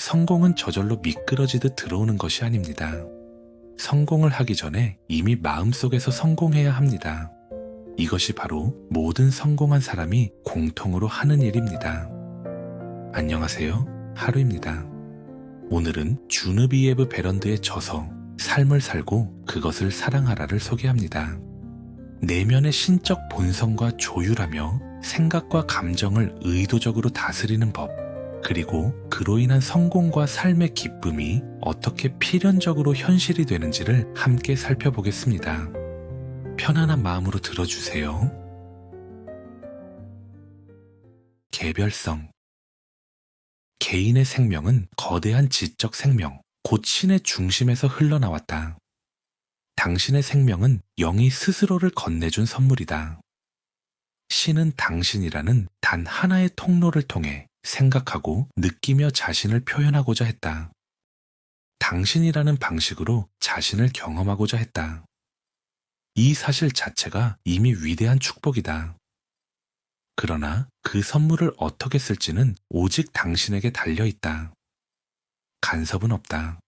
성공은 저절로 미끄러지듯 들어오는 것이 아닙니다. 성공을 하기 전에 이미 마음속에서 성공해야 합니다. 이것이 바로 모든 성공한 사람이 공통으로 하는 일입니다. 안녕하세요, 하루입니다. 오늘은 주느비에브 베런드의 저서 삶을 살고 그것을 사랑하라를 소개합니다. 내면의 신적 본성과 조율하며 생각과 감정을 의도적으로 다스리는 법, 그리고 그로 인한 성공과 삶의 기쁨이 어떻게 필연적으로 현실이 되는지를 함께 살펴보겠습니다. 편안한 마음으로 들어주세요. 개별성. 개인의 생명은 거대한 지적 생명, 곧 신의 중심에서 흘러나왔다. 당신의 생명은 영이 스스로를 건네준 선물이다. 신은 당신이라는 단 하나의 통로를 통해 생각하고 느끼며 자신을 표현하고자 했다. 당신이라는 방식으로 자신을 경험하고자 했다. 이 사실 자체가 이미 위대한 축복이다. 그러나 그 선물을 어떻게 쓸지는 오직 당신에게 달려있다. 간섭은 없다.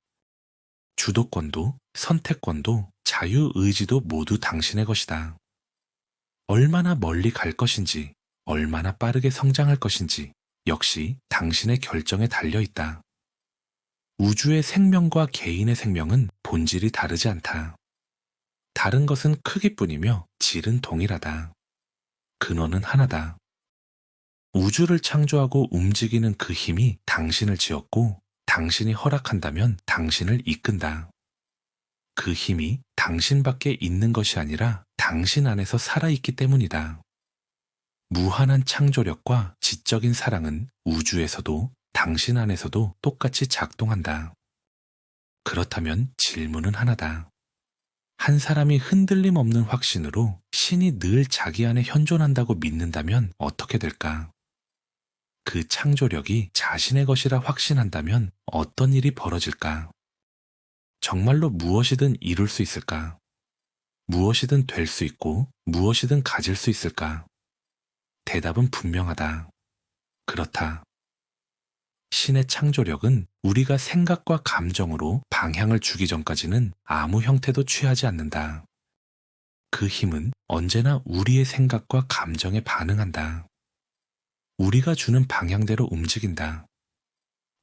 주도권도 선택권도 자유의지도 모두 당신의 것이다. 얼마나 멀리 갈 것인지, 얼마나 빠르게 성장할 것인지 역시 당신의 결정에 달려있다. 우주의 생명과 개인의 생명은 본질이 다르지 않다. 다른 것은 크기뿐이며 질은 동일하다. 근원은 하나다. 우주를 창조하고 움직이는 그 힘이 당신을 지었고 당신이 허락한다면 당신을 이끈다. 그 힘이 당신밖에 있는 것이 아니라 당신 안에서 살아있기 때문이다. 무한한 창조력과 지적인 사랑은 우주에서도 당신 안에서도 똑같이 작동한다. 그렇다면 질문은 하나다. 한 사람이 흔들림 없는 확신으로 신이 늘 자기 안에 현존한다고 믿는다면 어떻게 될까? 그 창조력이 자신의 것이라 확신한다면 어떤 일이 벌어질까? 정말로 무엇이든 이룰 수 있을까? 무엇이든 될 수 있고 무엇이든 가질 수 있을까? 대답은 분명하다. 그렇다. 신의 창조력은 우리가 생각과 감정으로 방향을 주기 전까지는 아무 형태도 취하지 않는다. 그 힘은 언제나 우리의 생각과 감정에 반응한다. 우리가 주는 방향대로 움직인다.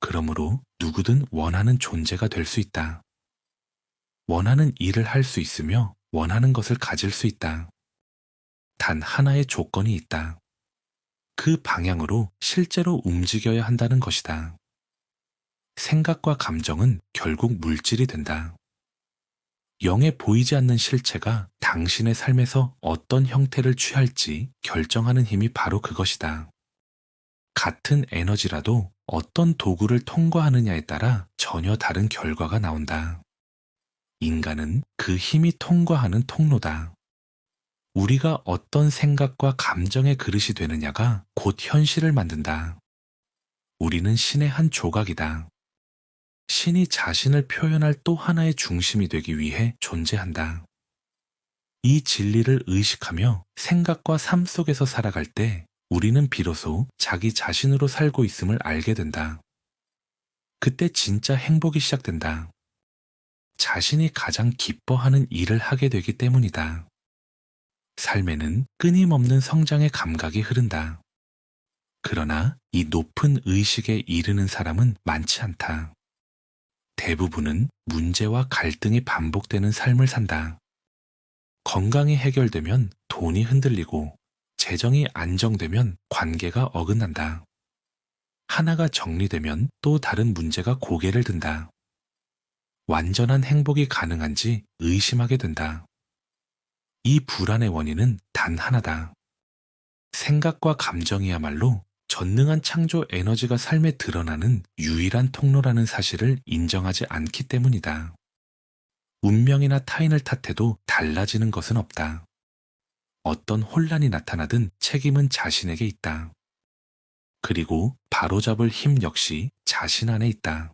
그러므로 누구든 원하는 존재가 될 수 있다. 원하는 일을 할 수 있으며 원하는 것을 가질 수 있다. 단 하나의 조건이 있다. 그 방향으로 실제로 움직여야 한다는 것이다. 생각과 감정은 결국 물질이 된다. 영에 보이지 않는 실체가 당신의 삶에서 어떤 형태를 취할지 결정하는 힘이 바로 그것이다. 같은 에너지라도 어떤 도구를 통과하느냐에 따라 전혀 다른 결과가 나온다. 인간은 그 힘이 통과하는 통로다. 우리가 어떤 생각과 감정의 그릇이 되느냐가 곧 현실을 만든다. 우리는 신의 한 조각이다. 신이 자신을 표현할 또 하나의 중심이 되기 위해 존재한다. 이 진리를 의식하며 생각과 삶 속에서 살아갈 때 우리는 비로소 자기 자신으로 살고 있음을 알게 된다. 그때 진짜 행복이 시작된다. 자신이 가장 기뻐하는 일을 하게 되기 때문이다. 삶에는 끊임없는 성장의 감각이 흐른다. 그러나 이 높은 의식에 이르는 사람은 많지 않다. 대부분은 문제와 갈등이 반복되는 삶을 산다. 건강이 해결되면 돈이 흔들리고 재정이 안정되면 관계가 어긋난다. 하나가 정리되면 또 다른 문제가 고개를 든다. 완전한 행복이 가능한지 의심하게 된다. 이 불안의 원인은 단 하나다. 생각과 감정이야말로 전능한 창조 에너지가 삶에 드러나는 유일한 통로라는 사실을 인정하지 않기 때문이다. 운명이나 타인을 탓해도 달라지는 것은 없다. 어떤 혼란이 나타나든 책임은 자신에게 있다. 그리고 바로잡을 힘 역시 자신 안에 있다.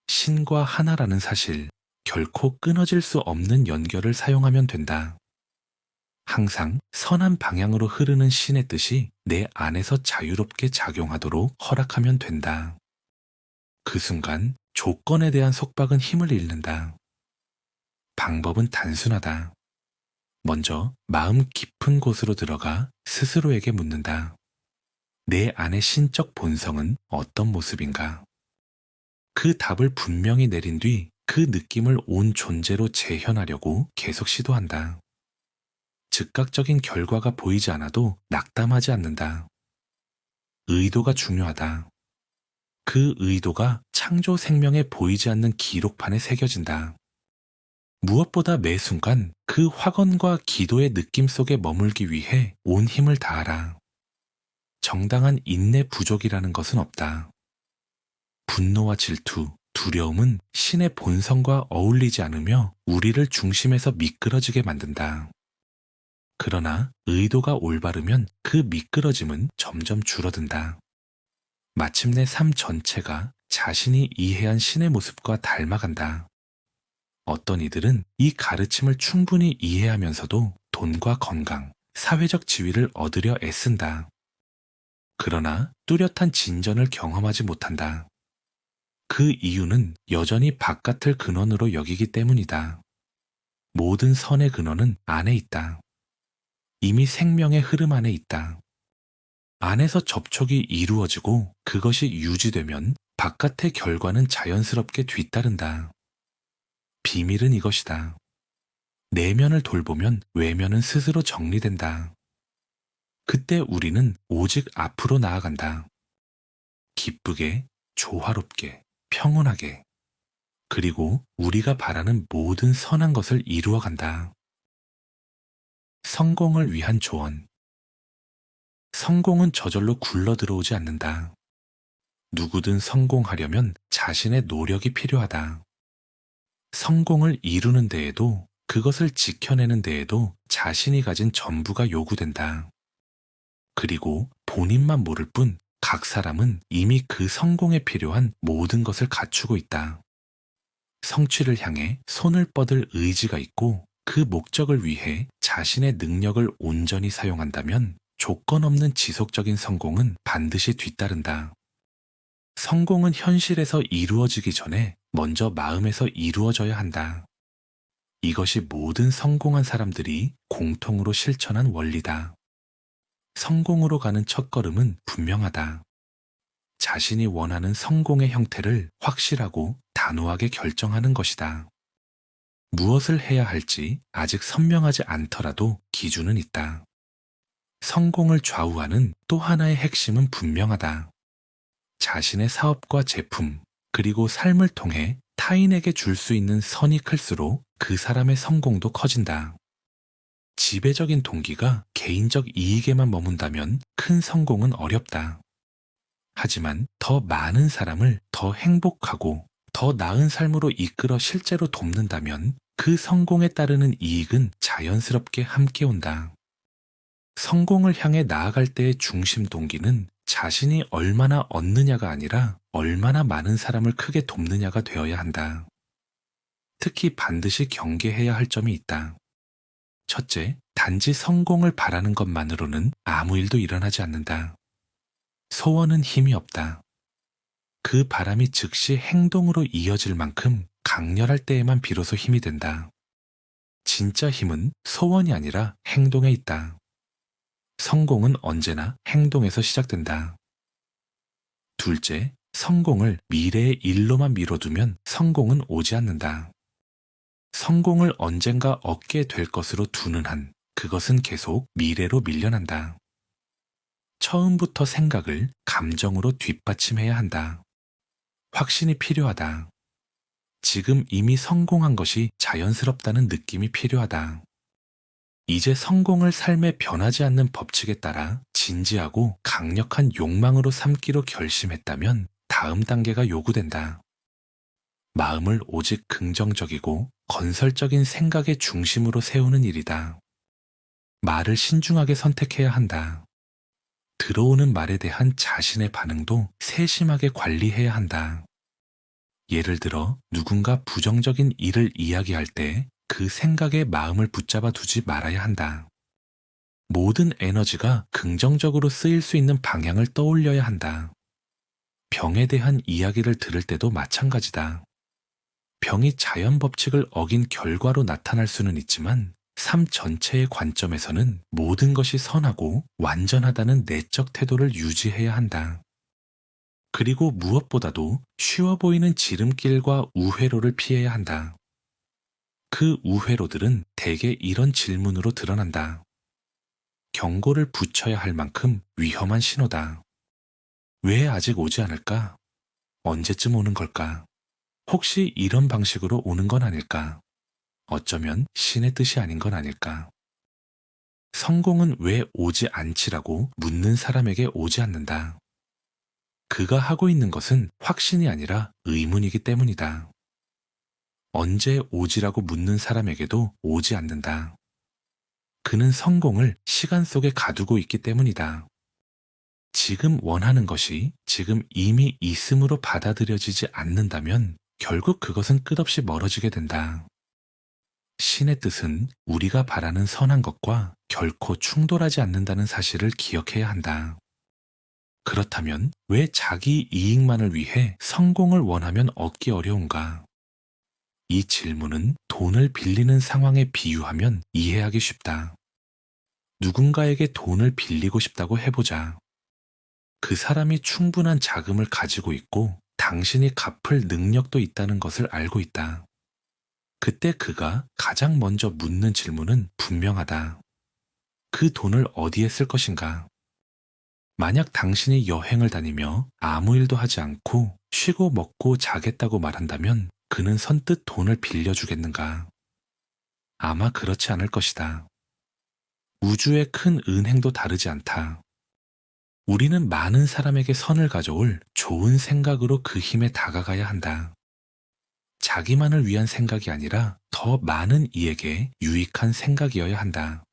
신과 하나라는 사실, 결코 끊어질 수 없는 연결을 사용하면 된다. 항상 선한 방향으로 흐르는 신의 뜻이 내 안에서 자유롭게 작용하도록 허락하면 된다. 그 순간 조건에 대한 속박은 힘을 잃는다. 방법은 단순하다. 먼저 마음 깊은 곳으로 들어가 스스로에게 묻는다. 내 안의 신적 본성은 어떤 모습인가? 그 답을 분명히 내린 뒤 그 느낌을 온 존재로 재현하려고 계속 시도한다. 즉각적인 결과가 보이지 않아도 낙담하지 않는다. 의도가 중요하다. 그 의도가 창조 생명에 보이지 않는 기록판에 새겨진다. 무엇보다 매 순간 그 확언과 기도의 느낌 속에 머물기 위해 온 힘을 다하라. 정당한 인내 부족이라는 것은 없다. 분노와 질투, 두려움은 신의 본성과 어울리지 않으며 우리를 중심에서 미끄러지게 만든다. 그러나 의도가 올바르면 그 미끄러짐은 점점 줄어든다. 마침내 삶 전체가 자신이 이해한 신의 모습과 닮아간다. 어떤 이들은 이 가르침을 충분히 이해하면서도 돈과 건강, 사회적 지위를 얻으려 애쓴다. 그러나 뚜렷한 진전을 경험하지 못한다. 그 이유는 여전히 바깥을 근원으로 여기기 때문이다. 모든 선의 근원은 안에 있다. 이미 생명의 흐름 안에 있다. 안에서 접촉이 이루어지고 그것이 유지되면 바깥의 결과는 자연스럽게 뒤따른다. 비밀은 이것이다. 내면을 돌보면 외면은 스스로 정리된다. 그때 우리는 오직 앞으로 나아간다. 기쁘게, 조화롭게, 평온하게, 그리고 우리가 바라는 모든 선한 것을 이루어간다. 성공을 위한 조언. 성공은 저절로 굴러 들어오지 않는다. 누구든 성공하려면 자신의 노력이 필요하다. 성공을 이루는 데에도 그것을 지켜내는 데에도 자신이 가진 전부가 요구된다. 그리고 본인만 모를 뿐 각 사람은 이미 그 성공에 필요한 모든 것을 갖추고 있다. 성취를 향해 손을 뻗을 의지가 있고 그 목적을 위해 자신의 능력을 온전히 사용한다면 조건 없는 지속적인 성공은 반드시 뒤따른다. 성공은 현실에서 이루어지기 전에 먼저 마음에서 이루어져야 한다. 이것이 모든 성공한 사람들이 공통으로 실천한 원리다. 성공으로 가는 첫걸음은 분명하다. 자신이 원하는 성공의 형태를 확실하고 단호하게 결정하는 것이다. 무엇을 해야 할지 아직 선명하지 않더라도 기준은 있다. 성공을 좌우하는 또 하나의 핵심은 분명하다. 자신의 사업과 제품, 그리고 삶을 통해 타인에게 줄 수 있는 선이 클수록 그 사람의 성공도 커진다. 지배적인 동기가 개인적 이익에만 머문다면 큰 성공은 어렵다. 하지만 더 많은 사람을 더 행복하고 더 나은 삶으로 이끌어 실제로 돕는다면 그 성공에 따르는 이익은 자연스럽게 함께 온다. 성공을 향해 나아갈 때의 중심 동기는 자신이 얼마나 얻느냐가 아니라 얼마나 많은 사람을 크게 돕느냐가 되어야 한다. 특히 반드시 경계해야 할 점이 있다. 첫째, 단지 성공을 바라는 것만으로는 아무 일도 일어나지 않는다. 소원은 힘이 없다. 그 바람이 즉시 행동으로 이어질 만큼 강렬할 때에만 비로소 힘이 된다. 진짜 힘은 소원이 아니라 행동에 있다. 성공은 언제나 행동에서 시작된다. 둘째, 성공을 미래의 일로만 미뤄두면 성공은 오지 않는다. 성공을 언젠가 얻게 될 것으로 두는 한 그것은 계속 미래로 밀려난다. 처음부터 생각을 감정으로 뒷받침해야 한다. 확신이 필요하다. 지금 이미 성공한 것이 자연스럽다는 느낌이 필요하다. 이제 성공을 삶에 변하지 않는 법칙에 따라 진지하고 강력한 욕망으로 삼기로 결심했다면 다음 단계가 요구된다. 마음을 오직 긍정적이고 건설적인 생각의 중심으로 세우는 일이다. 말을 신중하게 선택해야 한다. 들어오는 말에 대한 자신의 반응도 세심하게 관리해야 한다. 예를 들어 누군가 부정적인 일을 이야기할 때 그 생각에 마음을 붙잡아 두지 말아야 한다. 모든 에너지가 긍정적으로 쓰일 수 있는 방향을 떠올려야 한다. 병에 대한 이야기를 들을 때도 마찬가지다. 병이 자연 법칙을 어긴 결과로 나타날 수는 있지만 삶 전체의 관점에서는 모든 것이 선하고 완전하다는 내적 태도를 유지해야 한다. 그리고 무엇보다도 쉬워 보이는 지름길과 우회로를 피해야 한다. 그 우회로들은 대개 이런 질문으로 드러난다. 경고를 붙여야 할 만큼 위험한 신호다. 왜 아직 오지 않을까? 언제쯤 오는 걸까? 혹시 이런 방식으로 오는 건 아닐까? 어쩌면 신의 뜻이 아닌 건 아닐까? 성공은 왜 오지 않지라고 묻는 사람에게 오지 않는다. 그가 하고 있는 것은 확신이 아니라 의문이기 때문이다. 언제 오지라고 묻는 사람에게도 오지 않는다. 그는 성공을 시간 속에 가두고 있기 때문이다. 지금 원하는 것이 지금 이미 있음으로 받아들여지지 않는다면 결국 그것은 끝없이 멀어지게 된다. 신의 뜻은 우리가 바라는 선한 것과 결코 충돌하지 않는다는 사실을 기억해야 한다. 그렇다면 왜 자기 이익만을 위해 성공을 원하면 얻기 어려운가? 이 질문은 돈을 빌리는 상황에 비유하면 이해하기 쉽다. 누군가에게 돈을 빌리고 싶다고 해보자. 그 사람이 충분한 자금을 가지고 있고 당신이 갚을 능력도 있다는 것을 알고 있다. 그때 그가 가장 먼저 묻는 질문은 분명하다. 그 돈을 어디에 쓸 것인가? 만약 당신이 여행을 다니며 아무 일도 하지 않고 쉬고 먹고 자겠다고 말한다면 그는 선뜻 돈을 빌려주겠는가? 아마 그렇지 않을 것이다. 우주의 큰 은행도 다르지 않다. 우리는 많은 사람에게 선을 가져올 좋은 생각으로 그 힘에 다가가야 한다. 자기만을 위한 생각이 아니라 더 많은 이에게 유익한 생각이어야 한다.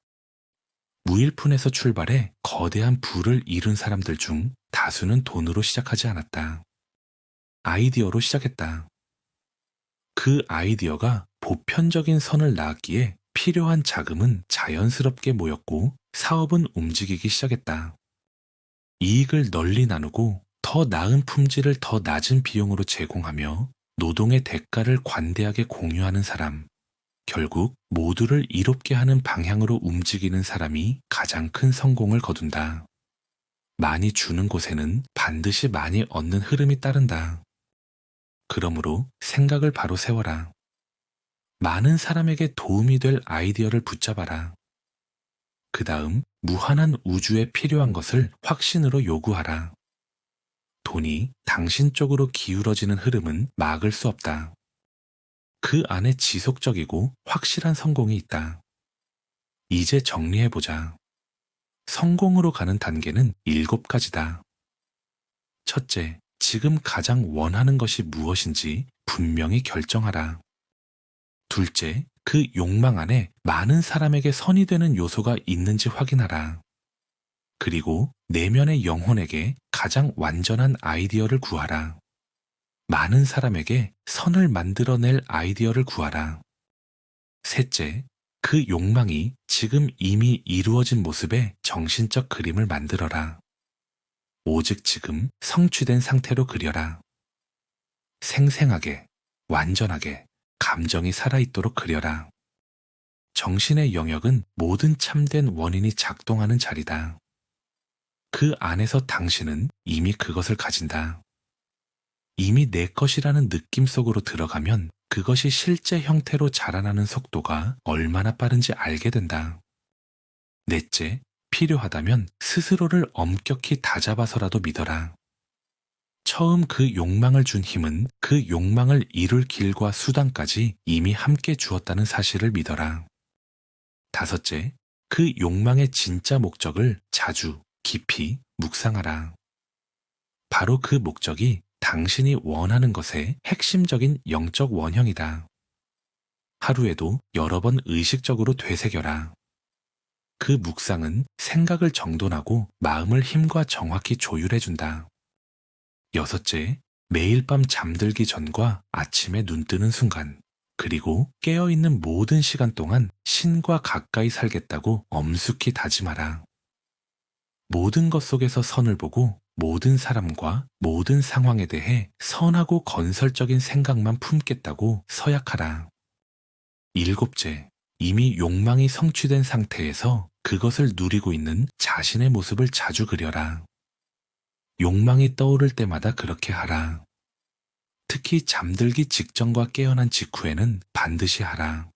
무일푼에서 출발해 거대한 부를 이룬 사람들 중 다수는 돈으로 시작하지 않았다. 아이디어로 시작했다. 그 아이디어가 보편적인 선을 낳았기에 필요한 자금은 자연스럽게 모였고 사업은 움직이기 시작했다. 이익을 널리 나누고 더 나은 품질을 더 낮은 비용으로 제공하며 노동의 대가를 관대하게 공유하는 사람, 결국 모두를 이롭게 하는 방향으로 움직이는 사람이 가장 큰 성공을 거둔다. 많이 주는 곳에는 반드시 많이 얻는 흐름이 따른다. 그러므로 생각을 바로 세워라. 많은 사람에게 도움이 될 아이디어를 붙잡아라. 그 다음 무한한 우주에 필요한 것을 확신으로 요구하라. 돈이 당신 쪽으로 기울어지는 흐름은 막을 수 없다. 그 안에 지속적이고 확실한 성공이 있다. 이제 정리해보자. 성공으로 가는 단계는 7가지다. 첫째, 지금 가장 원하는 것이 무엇인지 분명히 결정하라. 둘째, 그 욕망 안에 많은 사람에게 선이 되는 요소가 있는지 확인하라. 그리고 내면의 영혼에게 가장 완전한 아이디어를 구하라. 많은 사람에게 선을 만들어낼 아이디어를 구하라. 셋째, 그 욕망이 지금 이미 이루어진 모습의 정신적 그림을 만들어라. 오직 지금 성취된 상태로 그려라. 생생하게, 완전하게, 감정이 살아있도록 그려라. 정신의 영역은 모든 참된 원인이 작동하는 자리다. 그 안에서 당신은 이미 그것을 가진다. 이미 내 것이라는 느낌 속으로 들어가면 그것이 실제 형태로 자라나는 속도가 얼마나 빠른지 알게 된다. 넷째, 필요하다면 스스로를 엄격히 다잡아서라도 믿어라. 처음 그 욕망을 준 힘은 그 욕망을 이룰 길과 수단까지 이미 함께 주었다는 사실을 믿어라. 다섯째, 그 욕망의 진짜 목적을 자주, 깊이 묵상하라. 바로 그 목적이 당신이 원하는 것의 핵심적인 영적 원형이다. 하루에도 여러 번 의식적으로 되새겨라. 그 묵상은 생각을 정돈하고 마음을 힘과 정확히 조율해준다. 여섯째, 매일 밤 잠들기 전과 아침에 눈 뜨는 순간, 그리고 깨어있는 모든 시간 동안 신과 가까이 살겠다고 엄숙히 다짐하라. 모든 것 속에서 선을 보고 모든 사람과 모든 상황에 대해 선하고 건설적인 생각만 품겠다고 서약하라. 일곱째, 이미 욕망이 성취된 상태에서 그것을 누리고 있는 자신의 모습을 자주 그려라. 욕망이 떠오를 때마다 그렇게 하라. 특히 잠들기 직전과 깨어난 직후에는 반드시 하라.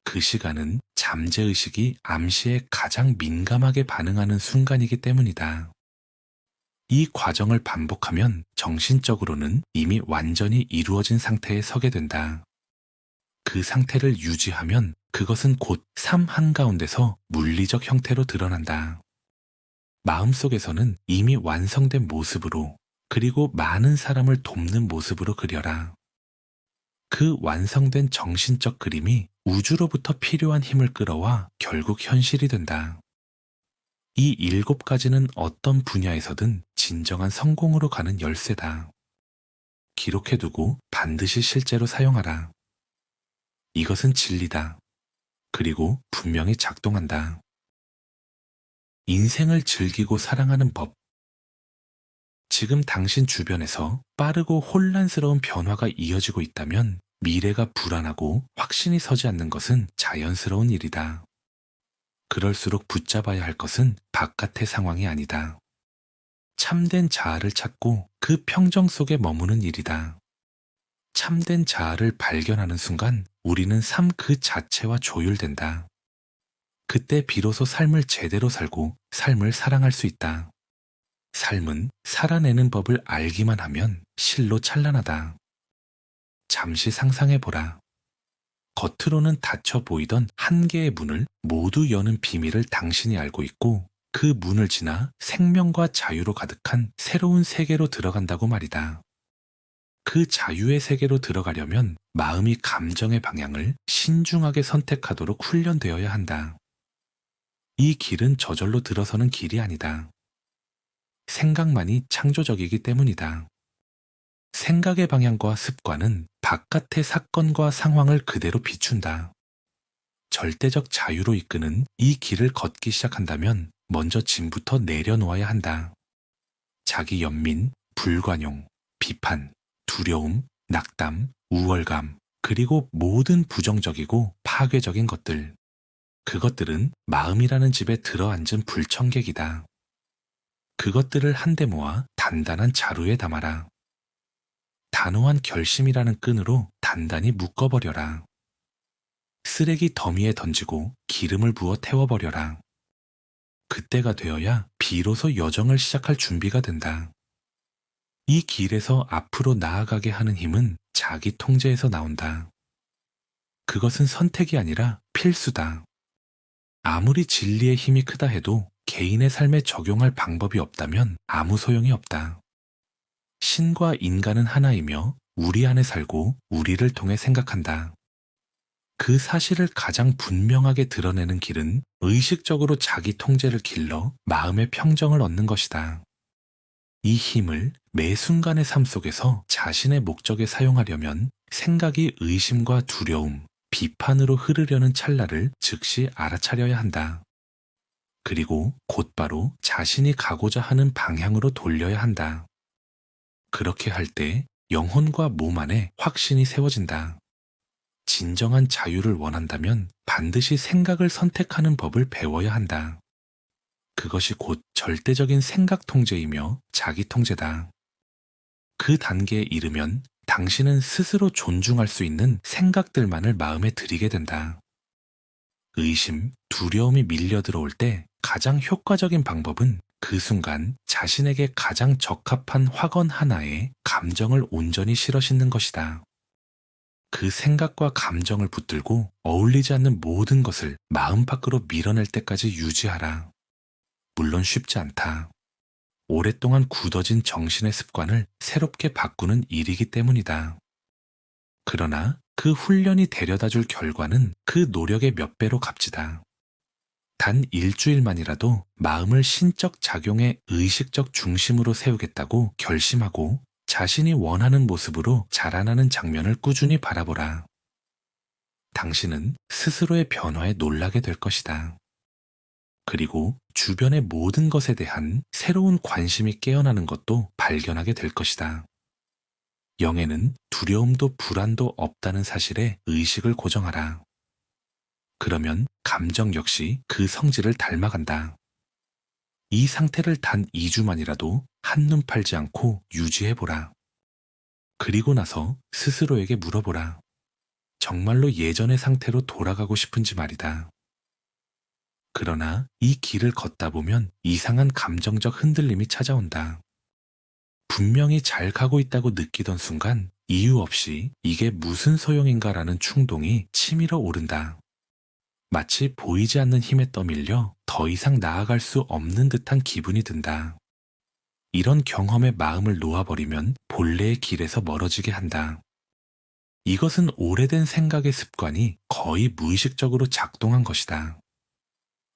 그 시간은 잠재의식이 암시에 가장 민감하게 반응하는 순간이기 때문이다. 이 과정을 반복하면 정신적으로는 이미 완전히 이루어진 상태에 서게 된다. 그 상태를 유지하면 그것은 곧 삶 한가운데서 물리적 형태로 드러난다. 마음속에서는 이미 완성된 모습으로, 그리고 많은 사람을 돕는 모습으로 그려라. 그 완성된 정신적 그림이 우주로부터 필요한 힘을 끌어와 결국 현실이 된다. 이 7가지는 어떤 분야에서든 진정한 성공으로 가는 열쇠다. 기록해두고 반드시 실제로 사용하라. 이것은 진리다. 그리고 분명히 작동한다. 인생을 즐기고 사랑하는 법. 지금 당신 주변에서 빠르고 혼란스러운 변화가 이어지고 있다면 미래가 불안하고 확신이 서지 않는 것은 자연스러운 일이다. 그럴수록 붙잡아야 할 것은 바깥의 상황이 아니다. 참된 자아를 찾고 그 평정 속에 머무는 일이다. 참된 자아를 발견하는 순간 우리는 삶 그 자체와 조율된다. 그때 비로소 삶을 제대로 살고 삶을 사랑할 수 있다. 삶은 살아내는 법을 알기만 하면 실로 찬란하다. 잠시 상상해보라. 겉으로는 닫혀 보이던 한 개의 문을 모두 여는 비밀을 당신이 알고 있고 그 문을 지나 생명과 자유로 가득한 새로운 세계로 들어간다고 말이다. 그 자유의 세계로 들어가려면 마음이 감정의 방향을 신중하게 선택하도록 훈련되어야 한다. 이 길은 저절로 들어서는 길이 아니다. 생각만이 창조적이기 때문이다. 생각의 방향과 습관은 바깥의 사건과 상황을 그대로 비춘다. 절대적 자유로 이끄는 이 길을 걷기 시작한다면 먼저 짐부터 내려놓아야 한다. 자기 연민, 불관용, 비판, 두려움, 낙담, 우월감, 그리고 모든 부정적이고 파괴적인 것들. 그것들은 마음이라는 집에 들어앉은 불청객이다. 그것들을 한데 모아 단단한 자루에 담아라. 단호한 결심이라는 끈으로 단단히 묶어버려라. 쓰레기 더미에 던지고 기름을 부어 태워버려라. 그때가 되어야 비로소 여정을 시작할 준비가 된다. 이 길에서 앞으로 나아가게 하는 힘은 자기 통제에서 나온다. 그것은 선택이 아니라 필수다. 아무리 진리의 힘이 크다 해도 개인의 삶에 적용할 방법이 없다면 아무 소용이 없다. 신과 인간은 하나이며 우리 안에 살고 우리를 통해 생각한다. 그 사실을 가장 분명하게 드러내는 길은 의식적으로 자기 통제를 길러 마음의 평정을 얻는 것이다. 이 힘을 매 순간의 삶 속에서 자신의 목적에 사용하려면 생각이 의심과 두려움, 비판으로 흐르려는 찰나를 즉시 알아차려야 한다. 그리고 곧바로 자신이 가고자 하는 방향으로 돌려야 한다. 그렇게 할 때 영혼과 몸 안에 확신이 세워진다. 진정한 자유를 원한다면 반드시 생각을 선택하는 법을 배워야 한다. 그것이 곧 절대적인 생각 통제이며 자기 통제다. 그 단계에 이르면 당신은 스스로 존중할 수 있는 생각들만을 마음에 들이게 된다. 의심, 두려움이 밀려 들어올 때 가장 효과적인 방법은 그 순간 자신에게 가장 적합한 화건 하나에 감정을 온전히 실어 심는 것이다. 그 생각과 감정을 붙들고 어울리지 않는 모든 것을 마음 밖으로 밀어낼 때까지 유지하라. 물론 쉽지 않다. 오랫동안 굳어진 정신의 습관을 새롭게 바꾸는 일이기 때문이다. 그러나 그 훈련이 데려다 줄 결과는 그 노력의 몇 배로 값지다. 단 일주일만이라도 마음을 신적 작용의 의식적 중심으로 세우겠다고 결심하고 자신이 원하는 모습으로 자라나는 장면을 꾸준히 바라보라. 당신은 스스로의 변화에 놀라게 될 것이다. 그리고 주변의 모든 것에 대한 새로운 관심이 깨어나는 것도 발견하게 될 것이다. 영에는 두려움도 불안도 없다는 사실에 의식을 고정하라. 그러면 감정 역시 그 성질을 닮아간다. 이 상태를 단 2주만이라도 한눈 팔지 않고 유지해보라. 그리고 나서 스스로에게 물어보라. 정말로 예전의 상태로 돌아가고 싶은지 말이다. 그러나 이 길을 걷다 보면 이상한 감정적 흔들림이 찾아온다. 분명히 잘 가고 있다고 느끼던 순간 이유 없이 이게 무슨 소용인가라는 충동이 치밀어 오른다. 마치 보이지 않는 힘에 떠밀려 더 이상 나아갈 수 없는 듯한 기분이 든다. 이런 경험에 마음을 놓아버리면 본래의 길에서 멀어지게 한다. 이것은 오래된 생각의 습관이 거의 무의식적으로 작동한 것이다.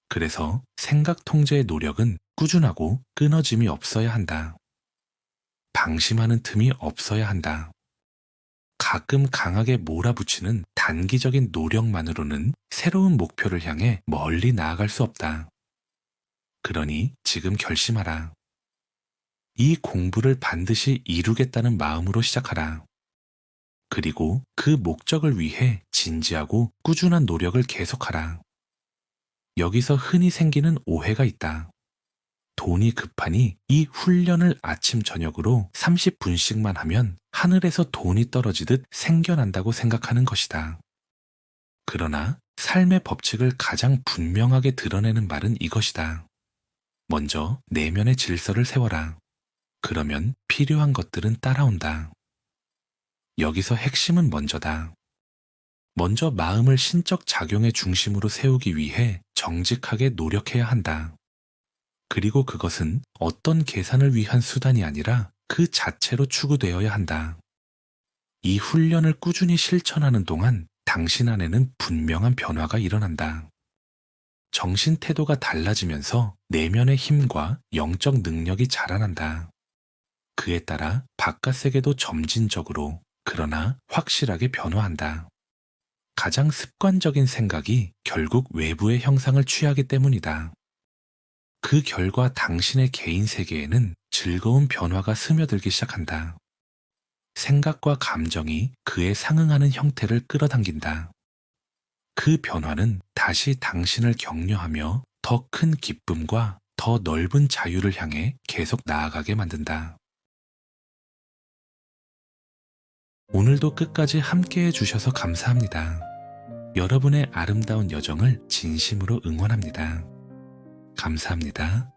그래서 생각 통제의 노력은 꾸준하고 끊어짐이 없어야 한다. 방심하는 틈이 없어야 한다. 가끔 강하게 몰아붙이는 단기적인 노력만으로는 새로운 목표를 향해 멀리 나아갈 수 없다. 그러니 지금 결심하라. 이 공부를 반드시 이루겠다는 마음으로 시작하라. 그리고 그 목적을 위해 진지하고 꾸준한 노력을 계속하라. 여기서 흔히 생기는 오해가 있다. 돈이 급하니 이 훈련을 아침 저녁으로 30분씩만 하면 하늘에서 돈이 떨어지듯 생겨난다고 생각하는 것이다. 그러나 삶의 법칙을 가장 분명하게 드러내는 말은 이것이다. 먼저 내면의 질서를 세워라. 그러면 필요한 것들은 따라온다. 여기서 핵심은 먼저다. 먼저 마음을 신적 작용의 중심으로 세우기 위해 정직하게 노력해야 한다. 그리고 그것은 어떤 계산을 위한 수단이 아니라 그 자체로 추구되어야 한다. 이 훈련을 꾸준히 실천하는 동안 당신 안에는 분명한 변화가 일어난다. 정신 태도가 달라지면서 내면의 힘과 영적 능력이 자라난다. 그에 따라 바깥 세계도 점진적으로 그러나 확실하게 변화한다. 가장 습관적인 생각이 결국 외부의 형상을 취하기 때문이다. 그 결과 당신의 개인 세계에는 즐거운 변화가 스며들기 시작한다. 생각과 감정이 그에 상응하는 형태를 끌어당긴다. 그 변화는 다시 당신을 격려하며 더 큰 기쁨과 더 넓은 자유를 향해 계속 나아가게 만든다. 오늘도 끝까지 함께 해주셔서 감사합니다. 여러분의 아름다운 여정을 진심으로 응원합니다. 감사합니다.